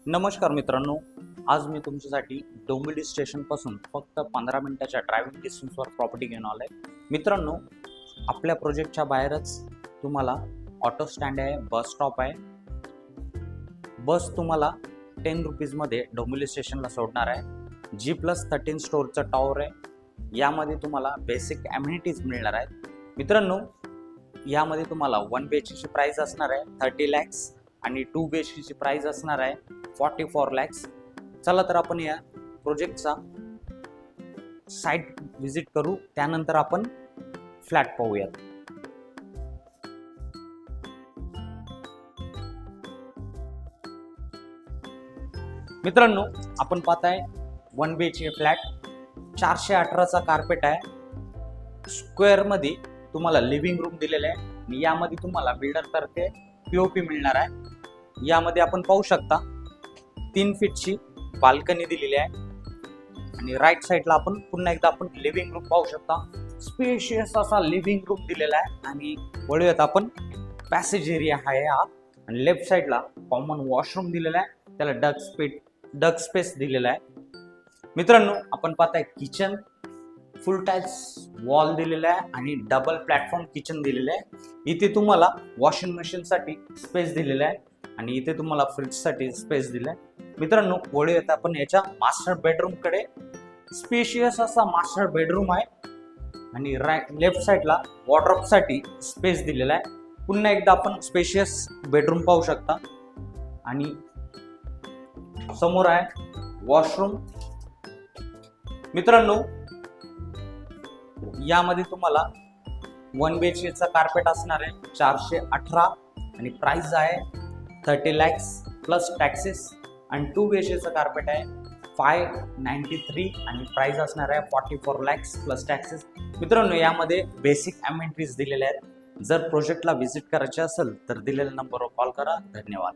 नमस्कार मित्रांनो, आज मी तुमच्यासाठी डोंबिवली स्टेशनपासून फक्त 15 मिनिटाच्या ड्रायव्हिंग डिस्टन्सवर प्रॉपर्टी घेऊन आलो आहे. मित्रांनो, आपल्या प्रोजेक्टच्या बाहेरच तुम्हाला ऑटो स्टँड आहे, बस स्टॉप आहे. बस तुम्हाला 10 रुपीजमध्ये डोंबिवली स्टेशनला सोडणार आहे. G+13 स्टोरचं टॉवर आहे. यामध्ये तुम्हाला बेसिक ॲम्युनिटीज मिळणार आहेत. मित्रांनो, यामध्ये तुम्हाला 1 BHKची प्राईस असणार आहे 30 लॅक्स आणि 2 BHKची प्राईस असणार आहे 44 लॅक्स. चला तर आपण या प्रोजेक्टचा साईट व्हिजिट करू, त्यानंतर आपण फ्लॅट पाहूयात. मित्रांनो, आपण पाहताय 1 BHK फ्लॅट, 418चा कार्पेट आहे. स्क्वेअरमध्ये तुम्हाला लिव्हिंग रूम दिलेलं आहे आणि यामध्ये तुम्हाला बिल्डरतर्फे POP मिळणार आहे. यामध्ये आपण पाहू शकता 3 फीटची बाल्कनी दिलेली आहे आणि राईट साईडला आपण पुन्हा एकदा आपण लिव्हिंग रूम पाहू शकता. स्पेशियस असा लिव्हिंग रूम दिलेला आहे आणि वळूयात आपण पॅसेज एरिया आहे हा आणि लेफ्ट साईडला कॉमन वॉशरूम दिलेला आहे, त्याला डक स्पेस दिलेला आहे. मित्रांनो, आपण पाहताय किचन, फुल टाइल्स वॉल दिलेला आहे आणि डबल प्लॅटफॉर्म किचन दिलेलं आहे. इथे तुम्हाला वॉशिंग मशीनसाठी स्पेस दिलेला आहे आणि इथे तुम्हाला फ्रीजसाठी स्पेस दिलाय. मित्रांनो, वळूयात आपण याच्या मास्टर बेडरूम कडे. स्पेशियस असा मास्टर बेडरूम आहे आणि लेफ्ट साईडला वॉर्डरोबसाठी स्पेस दिलेला आहे. पुन्हा एकदा आपण स्पेशियस बेडरूम पाहू शकता आणि समोर आहे वॉशरूम. मित्रांनो, यामध्ये तुम्हाला 1 BHKचा कार्पेट असणार आहे 418 आणि प्राइस आहे 30 लॅक्स प्लस टॅक्सेस आणि 2 BHKचं कार्पेट आहे 593 आणि प्राइस असणार आहे 44 लॅक्स प्लस टॅक्सेस. मित्रांनो, यामध्ये बेसिक ॲम्युनिटीज दिलेल्या आहेत. जर प्रोजेक्टला व्हिजिट करायचे असेल तर दिलेल्या नंबरवर कॉल करा. धन्यवाद.